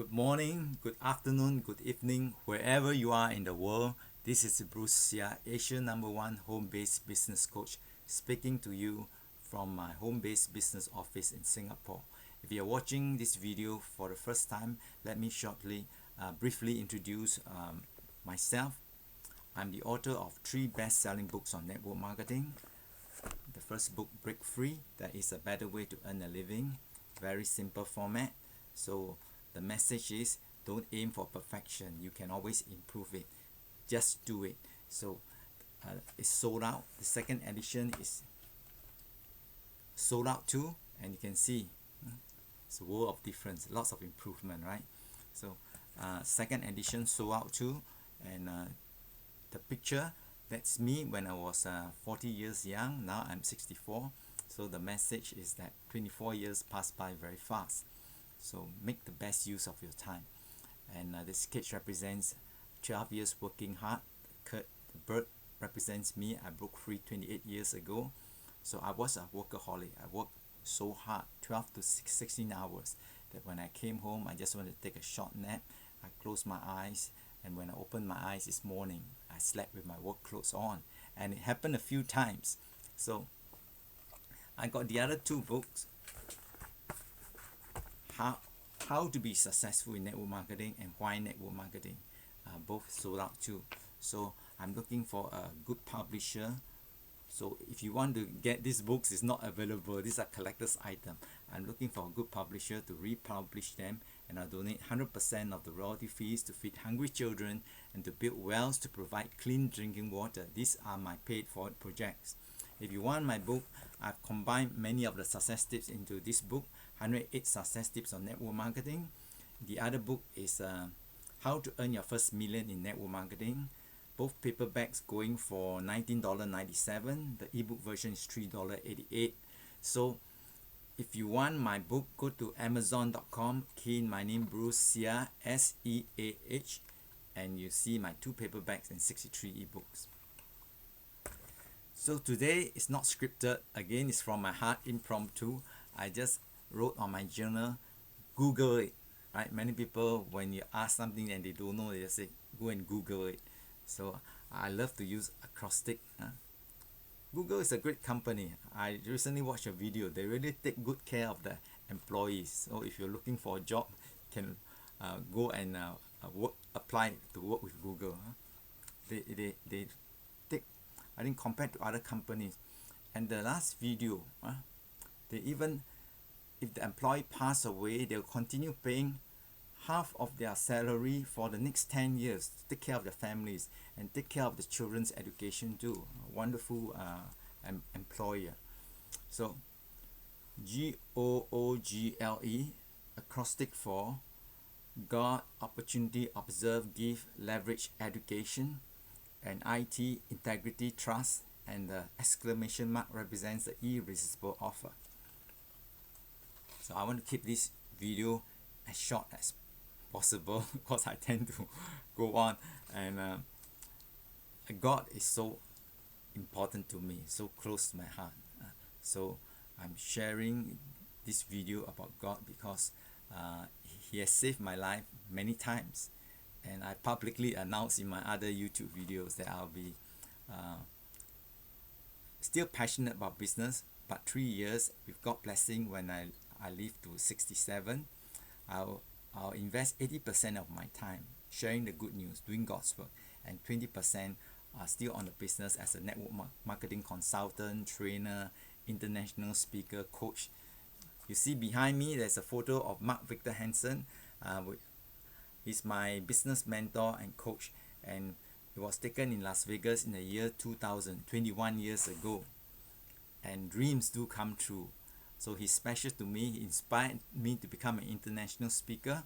Good morning, good afternoon, good evening, wherever you are in the world. This is Bruce Sia, Asia #1 home-based business coach, speaking to you from my home-based business office in Singapore. If you are watching this video for the first time, let me briefly introduce myself. I'm the author of 3 best-selling books on network marketing. The first book, Break Free, that is a better way to earn a living. Very simple format. So the message is, don't aim for perfection. You can always improve it. Just do it. So it's sold out. The second edition is sold out too, and you can see it's a world of difference, lots of improvement, right? So second edition sold out too, and the picture, that's me when I was 40 years young. Now I'm 64. So the message is that 24 years pass by very fast. So make the best use of your time. And this sketch represents 12 years working hard. The bird represents me. I broke free 28 years ago. So I was a workaholic. I worked so hard, 12 to 16 hours, that when I came home, I just wanted to take a short nap. I closed my eyes, and when I opened my eyes this morning, I slept with my work clothes on. And it happened a few times. So I got the other 2 books, how to be successful in network marketing and why network marketing, both sold out too. So I'm looking for a good publisher. So if you want to get these books, it's not available. These are collector's items. I'm looking for a good publisher to republish them, and I'll donate 100% of the royalty fees to feed hungry children and to build wells to provide clean drinking water. These are my paid for projects. If you want my book, I've combined many of the success tips into this book, 108 success tips on network marketing. The other book is how to earn your first million in network marketing. Both paperbacks going for $19.97. The ebook version is $3.88. So if you want my book, go to amazon.com, key in my name, Bruce Seah, S-E-A-H, and you see my 2 paperbacks and 63 ebooks. So today is not scripted. Again, it's from my heart, impromptu. I just wrote on my journal, Google it. Right? Many people, when you ask something and they don't know, they just say, go and Google it. So I love to use acrostic. Google is a great company. I recently watched a video. They really take good care of the employees. So if you're looking for a job, you can go and apply to work with Google. They take, I think, compared to other companies. And the last video, they even, if the employee pass away, they'll continue paying half of their salary for the next 10 years to take care of their families and take care of the children's education too. A wonderful employer. So GOOGLE, acrostic for God, Opportunity, Observe, Give, Leverage, Education, and IT, Integrity, Trust, and the exclamation mark represents the Irresistible Offer. So I want to keep this video as short as possible because I tend to go on, and God is so important to me, so close to my heart. So I'm sharing this video about God because He has saved my life many times, and I publicly announced in my other YouTube videos that I'll be still passionate about business, but 3 years with God's blessing, when I live to 67, I'll invest 80% of my time sharing the good news, doing God's work, and 20% are still on the business as a network marketing consultant, trainer, international speaker, coach. You see behind me, there's a photo of Mark Victor Hansen. He's my business mentor and coach, and it was taken in Las Vegas in the year 2000, 21 years ago. And dreams do come true. So he's special to me. He inspired me to become an international speaker,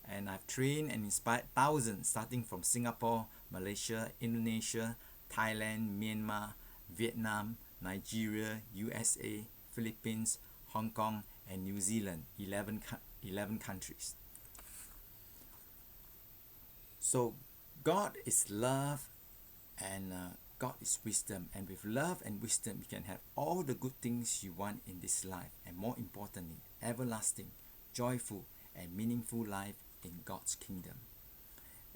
and I've trained and inspired thousands, starting from Singapore, Malaysia, Indonesia, Thailand, Myanmar, Vietnam, Nigeria, USA, Philippines, Hong Kong, and New Zealand, 11 countries. So God is love, and God is wisdom, and with love and wisdom you can have all the good things you want in this life, and more importantly, everlasting, joyful, and meaningful life in God's kingdom.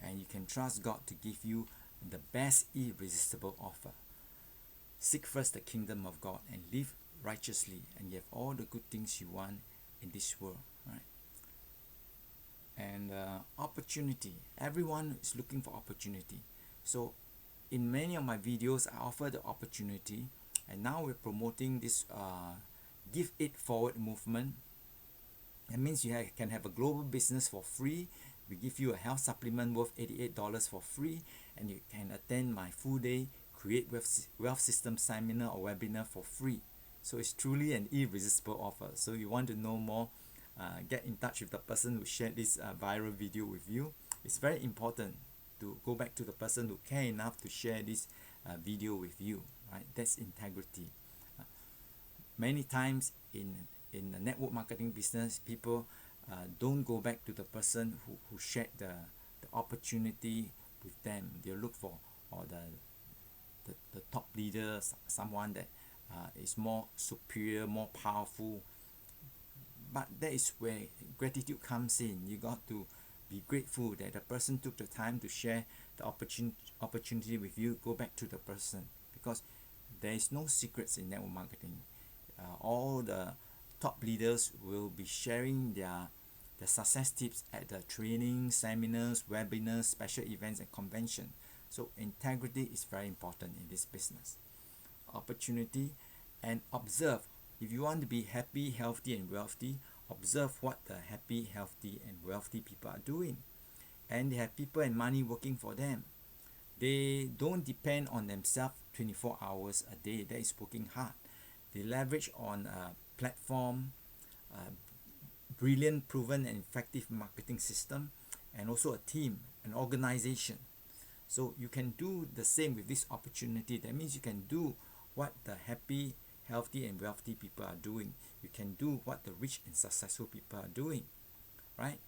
And you can trust God to give you the best irresistible offer. Seek first the kingdom of God and live righteously, and you have all the good things you want in this world, right? And opportunity. Everyone is looking for opportunity. So in many of my videos, I offer the opportunity, and now we're promoting this Give It Forward movement. That means you can have a global business for free. We give you a health supplement worth $88 for free, and you can attend my full day Create Wealth System seminar or webinar for free. So it's truly an irresistible offer. So you want to know more, get in touch with the person who shared this viral video with you. It's very important to go back to the person who care enough to share this video with you, right? That's integrity. Many times in the network marketing business, people don't go back to the person who shared the opportunity with them. They look for or the top leader, someone that is more superior, more powerful. But that is where gratitude comes in. You got to be grateful that the person took the time to share the opportunity with you. Go back to the person, because there is no secrets in network marketing. All the top leaders will be sharing their success tips at the training, seminars, webinars, special events and convention. So integrity is very important in this business. Opportunity, and observe. If you want to be happy, healthy and wealthy, observe what the happy, healthy and wealthy people are doing. And they have people and money working for them. They don't depend on themselves 24 hours a day. That is working hard. They leverage on a platform, brilliant, proven and effective marketing system, and also a team, an organization. So you can do the same with this opportunity. That means you can do what the happy, healthy and wealthy people are doing. You can do what the rich and successful people are doing, right?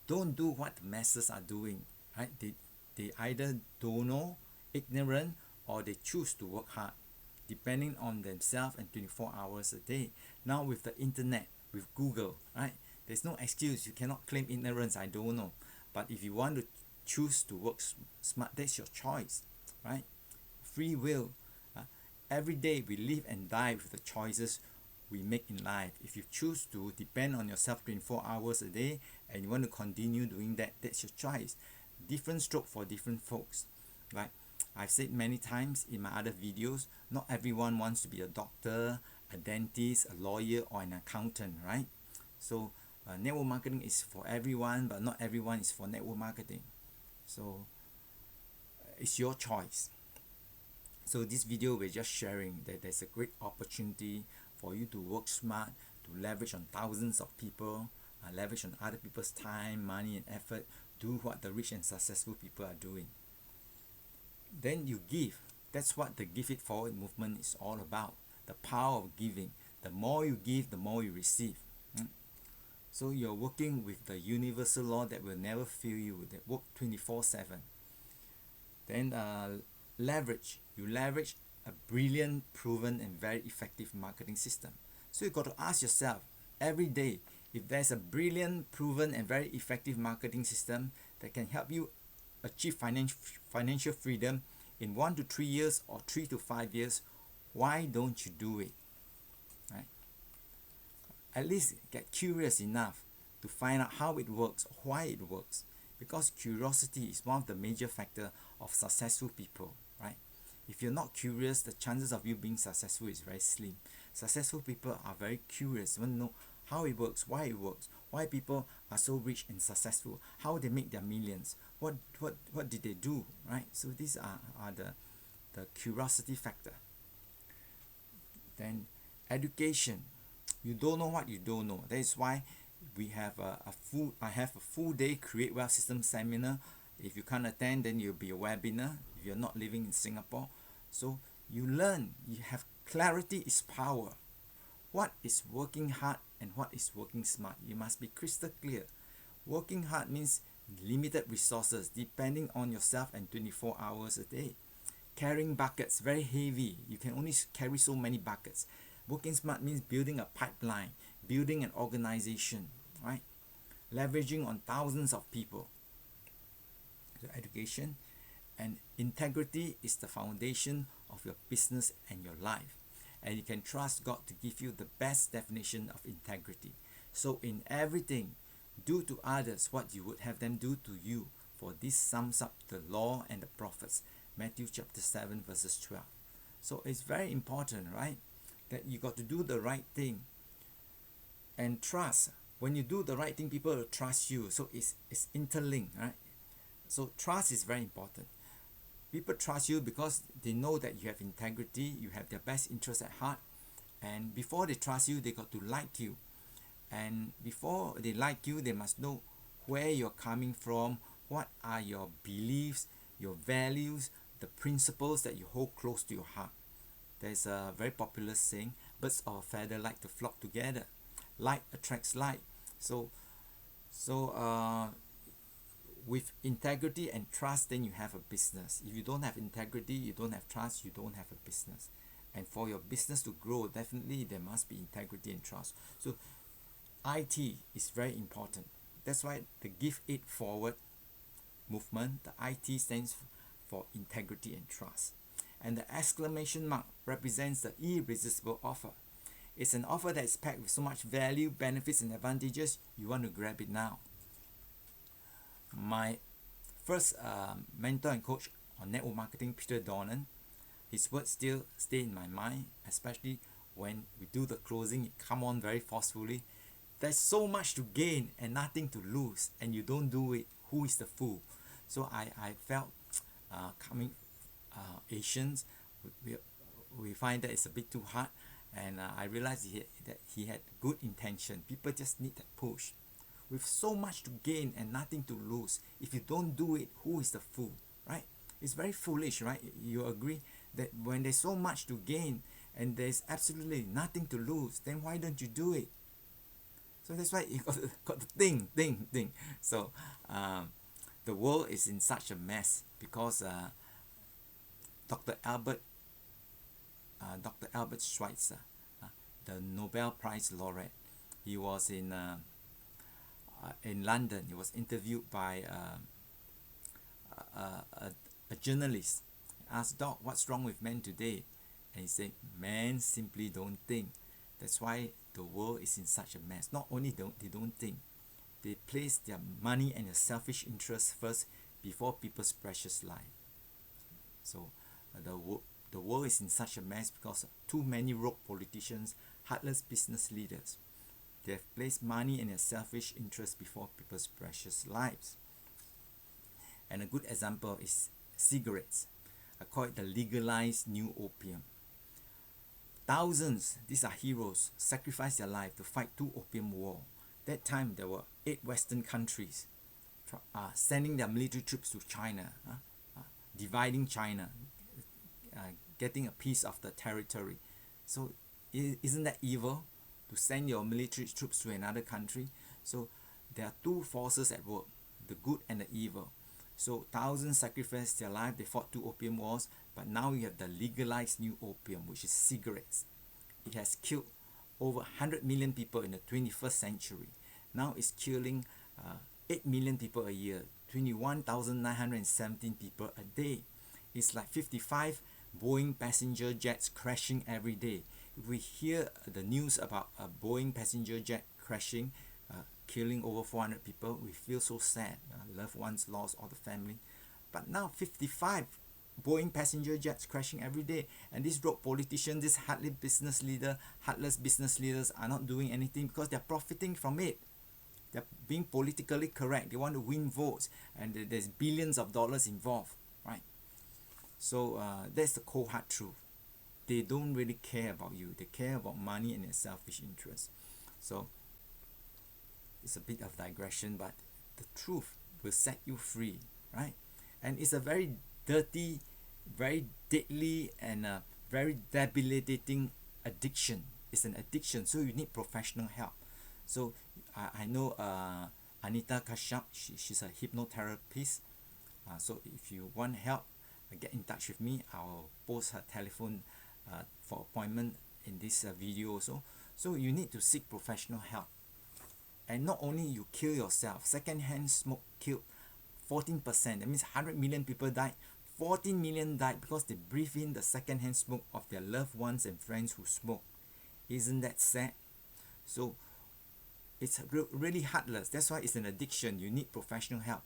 Don't do what the masses are doing, right? They either don't know, ignorant, or they choose to work hard, depending on themselves and 24 hours a day. Now with the internet, with Google, right? There's no excuse. You cannot claim ignorance, I don't know. But if you want to choose to work smart, that's your choice, right? Free will. Every day we live and die with the choices we make in life. If you choose to depend on yourself 24 hours a day and you want to continue doing that, that's your choice. Different stroke for different folks, right? I've said many times in my other videos, not everyone wants to be a doctor, a dentist, a lawyer or an accountant, right? So network marketing is for everyone, but not everyone is for network marketing. So it's your choice. So this video we're just sharing that there's a great opportunity for you to work smart, to leverage on thousands of people, leverage on other people's time, money and effort, do what the rich and successful people are doing. Then you give. That's what the Give It Forward movement is all about. The power of giving. The more you give, the more you receive. So you're working with the universal law that will never fail you, that work 24/7. Then leverage. You leverage a brilliant, proven and very effective marketing system. So you got to ask yourself every day, if there's a brilliant, proven and very effective marketing system that can help you achieve financial freedom in 1 to 3 years or 3 to 5 years, why don't you do it? Right? At least get curious enough to find out how it works, why it works. Because curiosity is one of the major factors of successful people, right? If you're not curious, the chances of you being successful is very slim. Successful people are very curious, want to know how it works, why people are so rich and successful, how they make their millions, what did they do, right? So these are the curiosity factor. Then education. You don't know what you don't know. That is why we have I have a full day Create Wealth System seminar. If you can't attend, then you'll be a webinar if you're not living in Singapore. So you learn, you have clarity is power. What is working hard and what is working smart? You must be crystal clear. Working hard means limited resources, depending on yourself and 24 hours a day. Carrying buckets, very heavy. You can only carry so many buckets. Working smart means building a pipeline, building an organization, right? leveraging on thousands of people. So education and integrity is the foundation of your business and your life. And you can trust God to give you the best definition of integrity. So in everything, do to others what you would have them do to you. For this sums up the law and the prophets. Matthew chapter 7 verses 12. So it's very important, right? That you got to do the right thing. And trust. When you do the right thing, people will trust you. So it's interlinked, right? So trust is very important. People trust you because they know that you have integrity, you have their best interests at heart. And before they trust you, they got to like you. And before they like you, they must know where you're coming from, what are your beliefs, your values, the principles that you hold close to your heart. There's a very popular saying, birds of a feather like to flock together. Like attracts like. So with integrity and trust, then you have a business. If you don't have integrity, you don't have trust, you don't have a business. And for your business to grow, definitely there must be integrity and trust. So IT is very important. That's why the Give It Forward movement, the IT stands for integrity and trust. And the exclamation mark represents the irresistible offer. It's an offer that is packed with so much value, benefits, and advantages, you want to grab it now. My first mentor and coach on network marketing, Peter Donnan, his words still stay in my mind, especially when we do the closing. It come on very forcefully. There's so much to gain and nothing to lose, and you don't do it. Who is the fool? So I felt coming Asians, we find that it's a bit too hard, and I realized that he had good intention. People just need that push. With so much to gain and nothing to lose, if you don't do it, who is the fool, right? It's very foolish, right? You agree that when there's so much to gain and there's absolutely nothing to lose, then why don't you do it? So that's why you got to think. So the world is in such a mess because Dr. Albert Schweitzer, the Nobel Prize laureate, he was in London. He was interviewed by a journalist. He asked, Doc, what's wrong with men today? And he said, men simply don't think. That's why the world is in such a mess. Not only they don't think, they place their money and their selfish interests first before people's precious life. So the world is in such a mess because of too many rogue politicians, heartless business leaders. They have placed money and their selfish interests before people's precious lives. And a good example is cigarettes. I call it the legalized new opium. Thousands, these are heroes, sacrificed their life to fight 2 opium war. That time there were 8 Western countries sending their military troops to China, dividing China, getting a piece of the territory. So isn't that evil to send your military troops to another country? So there are 2 forces at work, the good and the evil. So thousands sacrificed their life, they fought 2 opium wars, but now you have the legalized new opium, which is cigarettes. It has killed over 100 million people in the 21st century. Now it's killing 8 million people a year, 21,917 people a day. It's like 55 Boeing passenger jets crashing every day. If we hear the news about a Boeing passenger jet crashing, killing over 400 people, we feel so sad. Loved ones lost, all the family. But now 55 Boeing passenger jets crashing every day, and these rogue politicians, these heartless business leaders are not doing anything because they're profiting from it. They're being politically correct. They want to win votes, and there's billions of dollars involved, right? So that's the cold hard truth. They don't really care about you. They care about money and their selfish interests. So it's a bit of digression, but the truth will set you free, right? And it's a very dirty, very deadly, and very debilitating addiction. It's an addiction, so you need professional help. So I know Anita Kashyap, she's a hypnotherapist. So if you want help, get in touch with me. I'll post her telephone for appointment in this video also. So you need to seek professional help. And not only you kill yourself, secondhand smoke killed 14%. That means 100 million people died. 14 million died because they breathe in the secondhand smoke of their loved ones and friends who smoke. Isn't that sad? So it's really heartless. That's why it's an addiction. You need professional help.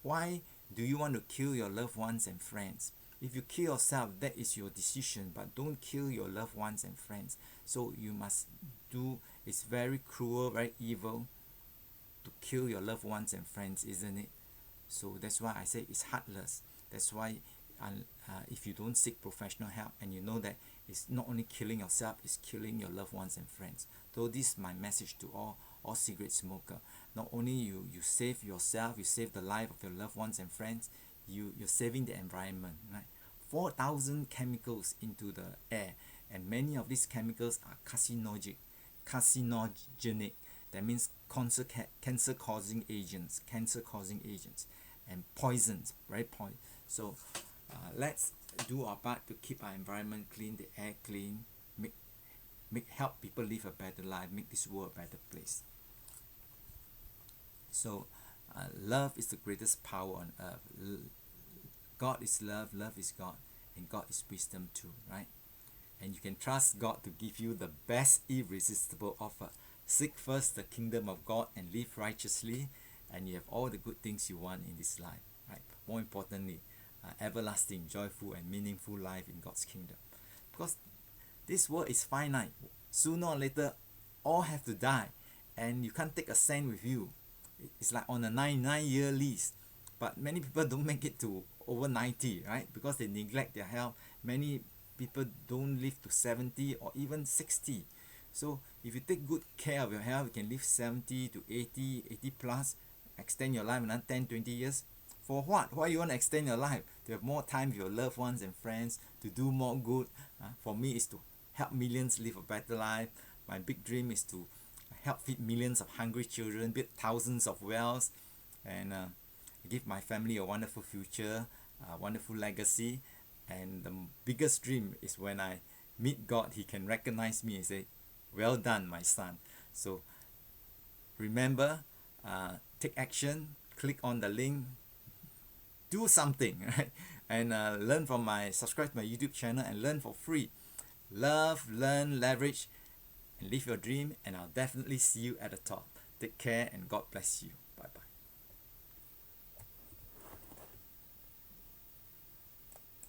Why do you want to kill your loved ones and friends? If you kill yourself, that is your decision, but don't kill your loved ones and friends. So you must do, it's very cruel, very evil to kill your loved ones and friends, isn't it? So that's why I say it's heartless. That's why if you don't seek professional help, and you know that it's not only killing yourself, it's killing your loved ones and friends. So this is my message to all cigarette smoker. Not only you save yourself, you save the life of your loved ones and friends, you're saving the environment, right? 4,000 chemicals into the air, and many of these chemicals are carcinogenic. That means cancer causing agents, and poisons, right? So let's do our part to keep our environment clean, the air clean, help people live a better life, make this world a better place. So love is the greatest power on earth. God is love, love is God, and God is wisdom too, right? And you can trust God to give you the best irresistible offer. Seek first the kingdom of God and live righteously, and you have all the good things you want in this life, right? More importantly, everlasting, joyful, and meaningful life in God's kingdom. Because this world is finite. Sooner or later, all have to die, and you can't take a cent with you. It's like on a 9-year lease. But many people don't make it to over 90, right? Because they neglect their health. Many people don't live to 70 or even 60. So if you take good care of your health, you can live 70 to 80 plus, extend your life another 10-20 years. For what? Why you want to extend your life? To have more time with your loved ones and friends, to do more good. For me, is to help millions live a better life. My big dream is to help feed millions of hungry children, build thousands of wells, and give my family a wonderful future, a wonderful legacy. And the biggest dream is when I meet God, He can recognize me and say, well done, my son. So remember, take action, click on the link, do something, right? And subscribe to my YouTube channel and learn for free. Love, learn, leverage, and live your dream, and I'll definitely see you at the top. Take care, and God bless you.